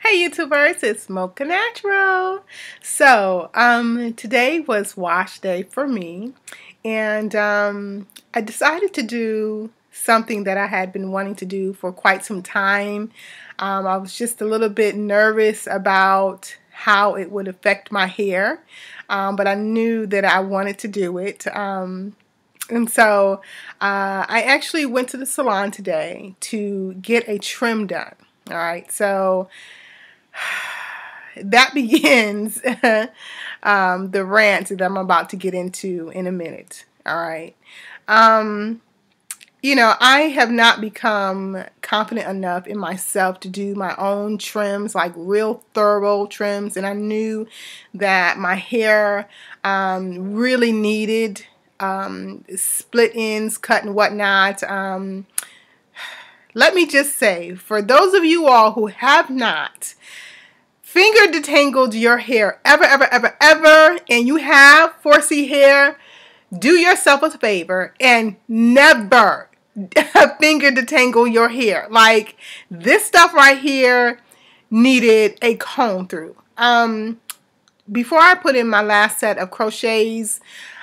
Hey YouTubers, it's Mocha Natural. Today was wash day for me, and I decided to do something that I had been wanting to do for quite some time. I was just a little bit nervous about how it would affect my hair, but I knew that I wanted to do it. I actually went to the salon today to get a trim done. All right, so that begins the rant that I'm about to get into in a minute. All right. Um, I have not become confident enough in myself to do my own trims, like real thorough trims. And I knew that my hair really needed split ends, cut and whatnot. Let me just say, for those of you all who have not finger detangled your hair ever, and you have 4C hair, do yourself a favor and never finger detangle your hair. Like, this stuff right here needed a comb through. Before I put in my last set of crochets,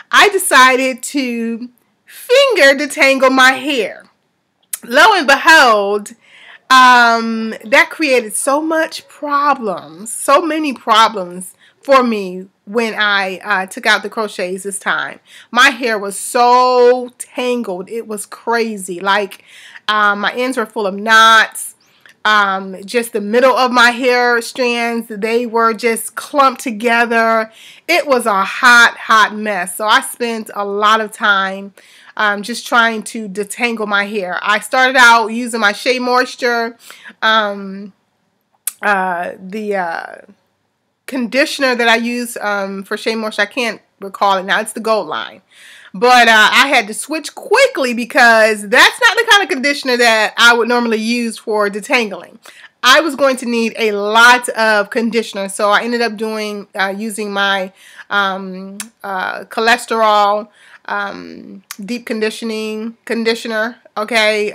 I decided to finger detangle my hair. Lo and behold, that created so many problems for me when I took out the crochets this time. My hair was so tangled, it was crazy. Like, my ends were full of knots. Just the middle of my hair strands, they were just clumped together. It was a hot mess. So I spent a lot of time just trying to detangle my hair. I started out using my Shea Moisture, the conditioner that I use for Shea Moisture. I can't recall it now. It's the Gold line. But I had to switch quickly because that's not the kind of conditioner that I would normally use for detangling. I was going to need a lot of conditioner, so I ended up using my cholesterol deep conditioner. Okay,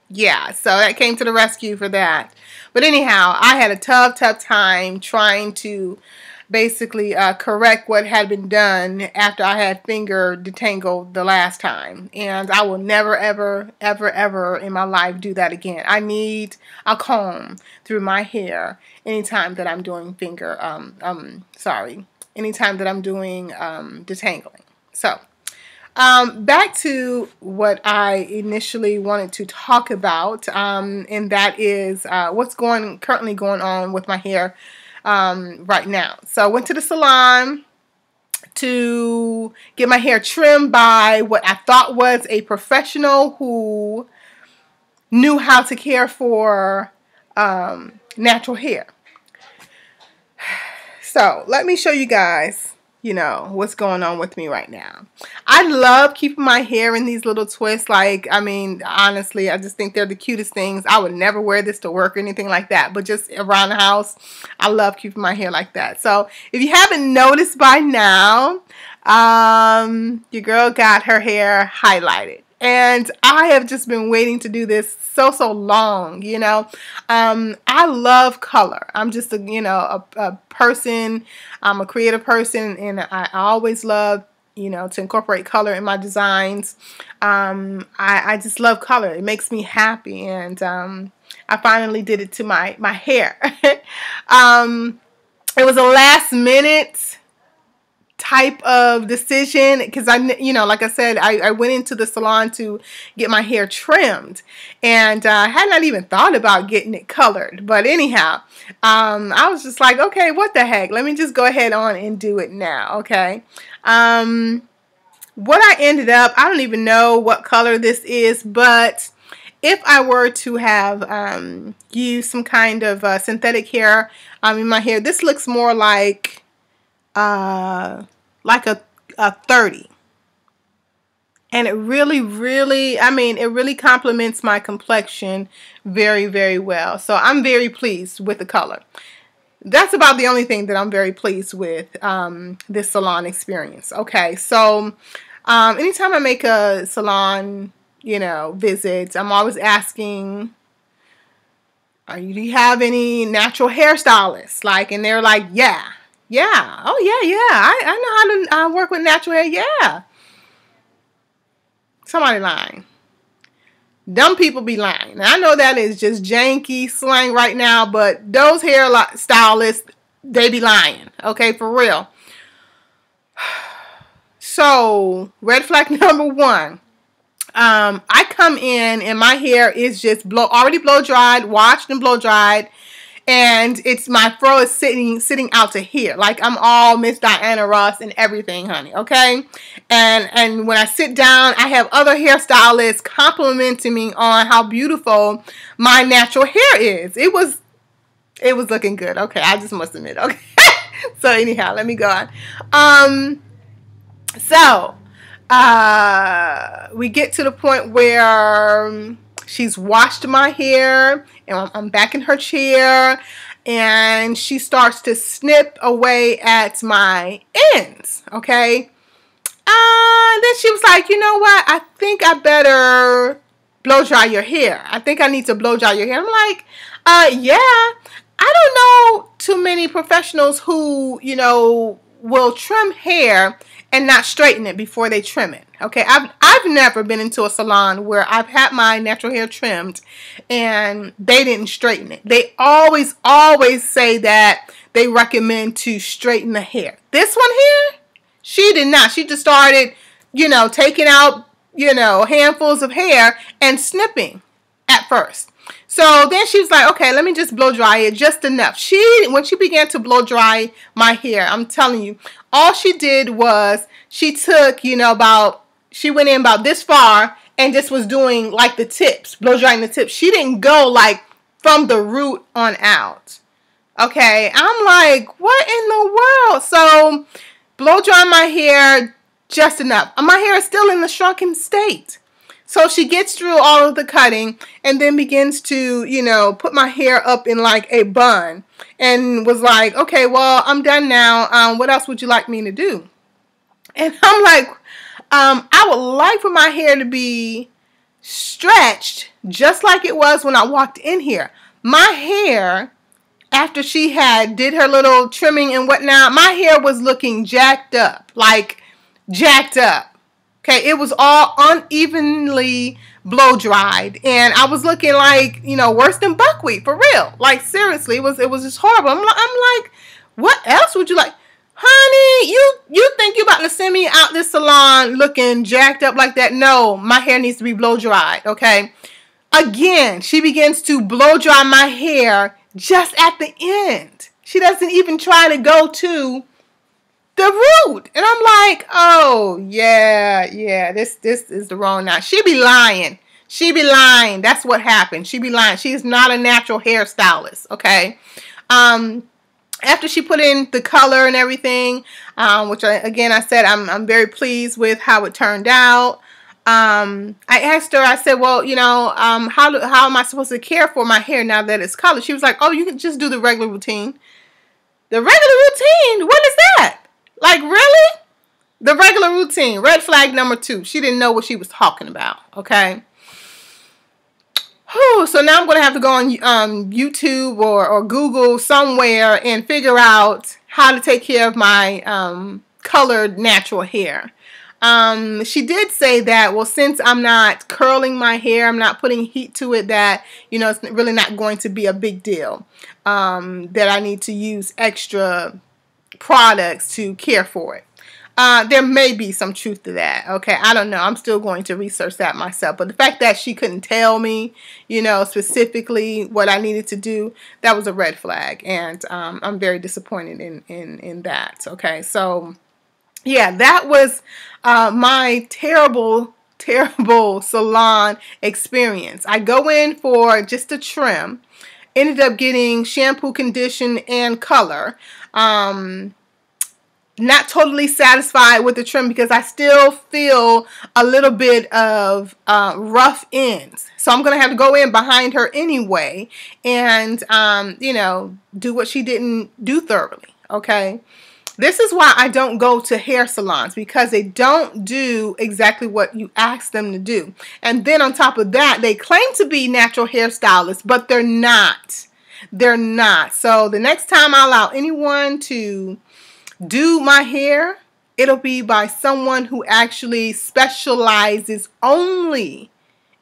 yeah, so that came to the rescue for that. But anyhow, I had a tough time trying to basically correct what had been done after I had finger detangled the last time. And I will never, ever in my life do that again. I need a comb through my hair anytime that I'm doing anytime that I'm doing detangling. So, back to what I initially wanted to talk about, and that is what's currently going on with my hair right now. So I went to the salon to get my hair trimmed by what I thought was a professional who knew how to care for natural hair. So let me show you guys, what's going on with me right now. I love keeping my hair in these little twists. Like, I mean, honestly, I just think they're the cutest things. I would never wear this to work or anything like that, but just around the house, I love keeping my hair like that. So if you haven't noticed by now, your girl got her hair highlighted. And I have just been waiting to do this so long, I love color. I'm just a person. I'm a creative person, and I always love, to incorporate color in my designs. I just love color. It makes me happy, and I finally did it to my hair. It was a last minute type of decision because like I said, I went into the salon to get my hair trimmed, and I had not even thought about getting it colored. But anyhow, I was just like, okay, what the heck? Let me just go ahead on and do it now. Okay. What I ended up, I don't even know what color this is, but if I were to have used some kind of synthetic hair in my hair, this looks more like a 30. And it really, I mean, it really complements my complexion very well. So I'm very pleased with the color. That's about the only thing that I'm very pleased with this salon experience. Okay, so anytime I make a salon, visit, I'm always asking Do you have any natural hairstylists? Like, and they're like, yeah. Yeah. Oh, yeah, yeah. I know how to work with natural hair. Yeah. Somebody lying. Dumb people be lying. Now, I know that is just janky slang right now, but those hair stylists, they be lying. Okay, for real. So, red flag number 1. I come in and my hair is just already blow dried, washed and blow dried, and it's my fro is sitting out to here, like I'm all Miss Diana Ross and everything, honey. Okay, and when I sit down, I have other hairstylists complimenting me on how beautiful my natural hair is. It was looking good. Okay, I just must admit. Okay, so anyhow, let me go on. So we get to the point where she's washed my hair and I'm back in her chair and she starts to snip away at my ends. Okay. Then she was like, you know what? I think I better blow dry your hair. I think I need to blow dry your hair. I'm like, yeah. I don't know too many professionals who, will trim hair and not straighten it before they trim it. Okay, I've never been into a salon where I've had my natural hair trimmed and they didn't straighten it. They always say that they recommend to straighten the hair. This one here, she did not. She just started, taking out, handfuls of hair and snipping at first. So then she was like, okay, let me just blow dry it just enough. When she began to blow dry my hair, I'm telling you, all she did was she took, she went in about this far and just was doing like the tips, blow drying the tips. She didn't go like from the root on out. Okay, I'm like, what in the world? So blow dry my hair just enough. My hair is still in the shrunken state. So she gets through all of the cutting and then begins to, put my hair up in like a bun and was like, okay, well, I'm done now. What else would you like me to do? And I'm like, I would like for my hair to be stretched just like it was when I walked in here. My hair, after she did her little trimming and whatnot, my hair was looking jacked up, like jacked up. Okay, it was all unevenly blow dried, and I was looking like, worse than buckwheat, for real. Like, seriously, it was just horrible. I'm like, what else would you like? Honey, you think you about to send me out this salon looking jacked up like that? No, my hair needs to be blow dried, okay? Again, she begins to blow dry my hair just at the end. She doesn't even try to go to the root. And I'm like, oh, yeah, this is the wrong now. She be lying. That's what happened. She be lying. She is not a natural hairstylist, okay? After she put in the color and everything, which I said I'm very pleased with how it turned out. I asked her, I said, well, how am I supposed to care for my hair now that it's colored? She was like, oh, you can just do the regular routine. The regular routine? What is that? Like, really? The regular routine. Red flag number 2. She didn't know what she was talking about. Okay. Whew, so now I'm going to have to go on YouTube or Google somewhere and figure out how to take care of my colored natural hair. She did say that, well, since I'm not curling my hair, I'm not putting heat to it, that, it's really not going to be a big deal. That I need to use extra products to care for it. There may be some truth to that. Okay, I don't know. I'm still going to research that myself. But the fact that she couldn't tell me, specifically what I needed to do, that was a red flag, and I'm very disappointed in that. Okay, so yeah, that was my terrible salon experience. I go in for just a trim. Ended up getting shampoo, condition, and color. Not totally satisfied with the trim because I still feel a little bit of rough ends. So I'm going to have to go in behind her anyway and, do what she didn't do thoroughly. Okay. This is why I don't go to hair salons, because they don't do exactly what you ask them to do. And then on top of that, they claim to be natural hairstylists, but they're not. They're not. So the next time I allow anyone to do my hair, it'll be by someone who actually specializes only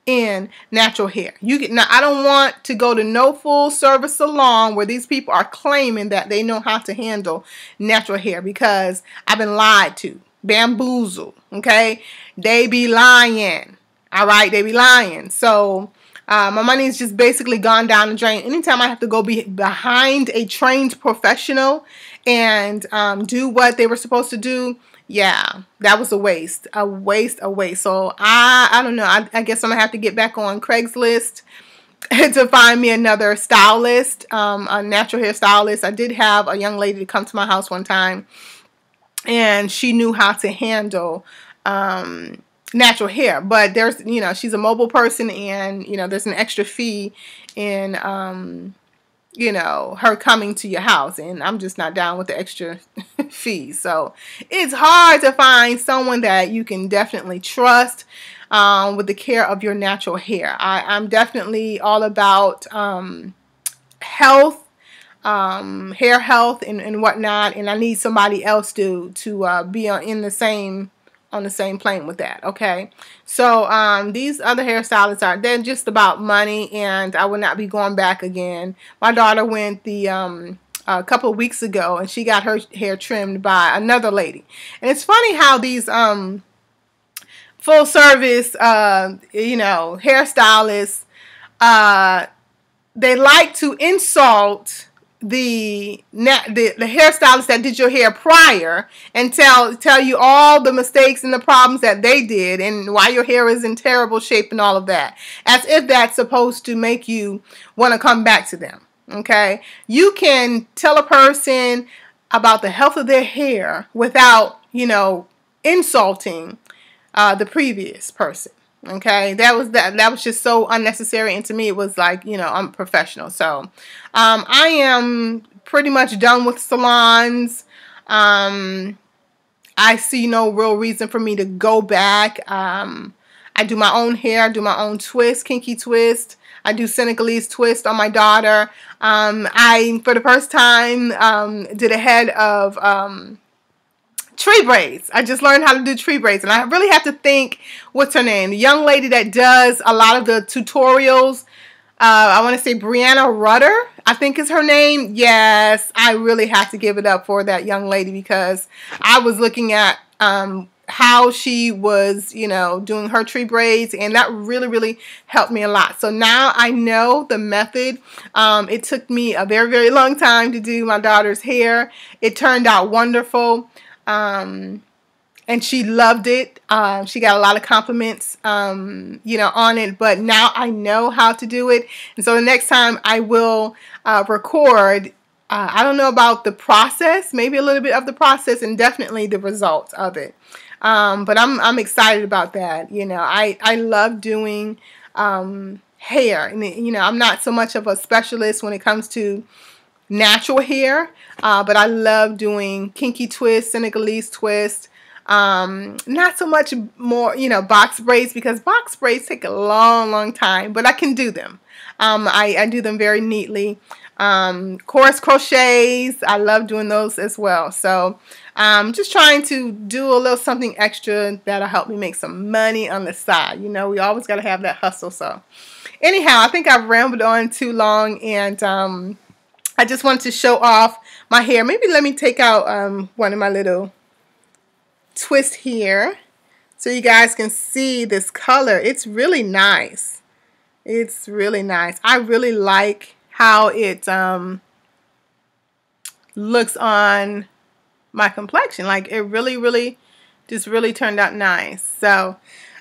in natural hair. Now, I don't want to go to no full service salon where these people are claiming that they know how to handle natural hair, because I've been lied to, bamboozled. Okay, they be lying. All right, they be lying. So my money's just basically gone down the drain. Anytime I have to go behind a trained professional and do what they were supposed to do, yeah, that was a waste. A waste. So I don't know. I guess I'm going to have to get back on Craigslist to find me another stylist, a natural hair stylist. I did have a young lady to come to my house one time, and she knew how to handle natural hair. But there's, she's a mobile person, and, there's an extra fee in, her coming to your house, and I'm just not down with the extra fees. So it's hard to find someone that you can definitely trust with the care of your natural hair. I'm definitely all about health, hair health and whatnot, and I need somebody else to be on the same plane with that. Okay, so these other hairstylists they're just about money, and I will not be going back again. My daughter went a couple of weeks ago, and she got her hair trimmed by another lady. And it's funny how these full service hairstylists they like to insult the hairstylist that did your hair prior, and tell you all the mistakes and the problems that they did, and why your hair is in terrible shape and all of that, as if that's supposed to make you want to come back to them. Okay, you can tell a person about the health of their hair without insulting the previous person. Okay, that was just so unnecessary, and to me it was like, unprofessional. So I am pretty much done with salons. I see no real reason for me to go back. I do my own hair, I do my own twist, kinky twist. I do Senegalese twist on my daughter. I, for the first time, did a head of tree braids. I just learned how to do tree braids, and I really have to think, what's her name? The young lady that does a lot of the tutorials. I want to say Brianna Rutter, I think is her name. Yes, I really have to give it up for that young lady, because I was looking at how she was, doing her tree braids, and that really, really helped me a lot. So now I know the method. It took me a very, very long time to do my daughter's hair. It turned out wonderful. And she loved it. She got a lot of compliments, on it, but now I know how to do it. And so the next time I will record, I don't know about the process, maybe a little bit of the process, and definitely the results of it. But I'm excited about that. I love doing hair, and I'm not so much of a specialist when it comes to natural hair, but I love doing kinky twist, Senegalese twist. Not so much more, box braids, because box braids take a long, long time, but I can do them. I do them very neatly. Coarse crochets, I love doing those as well. So just trying to do a little something extra that'll help me make some money on the side. We always got to have that hustle. So anyhow, I think I've rambled on too long, and I just wanted to show off my hair. Maybe let me take out one of my little twists here so you guys can see this color. It's really nice. It's really nice. I really like how it looks on my complexion. Like, it really, really just really turned out nice. So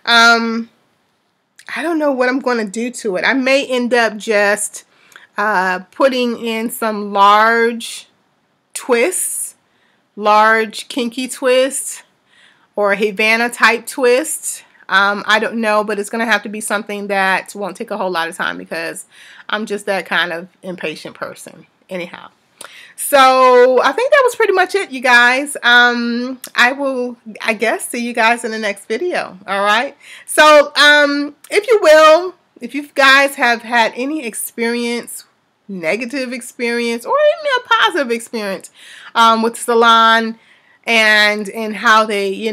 I don't know what I'm going to do to it. I may end up just putting in some large twists, large kinky twists, or Havana type twists. I don't know, but it's going to have to be something that won't take a whole lot of time, because I'm just that kind of impatient person. Anyhow, So I think that was pretty much it, you guys. I guess, see you guys in the next video. All right. So, if you will, if you guys have had any experience, negative experience, or even a positive experience, with Salon and how they,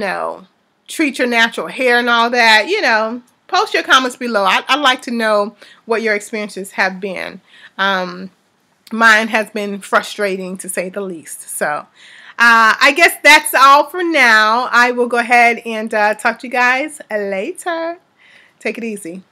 treat your natural hair and all that, post your comments below. I'd like to know what your experiences have been. Mine has been frustrating, to say the least. So I guess that's all for now. I will go ahead and talk to you guys later. Take it easy.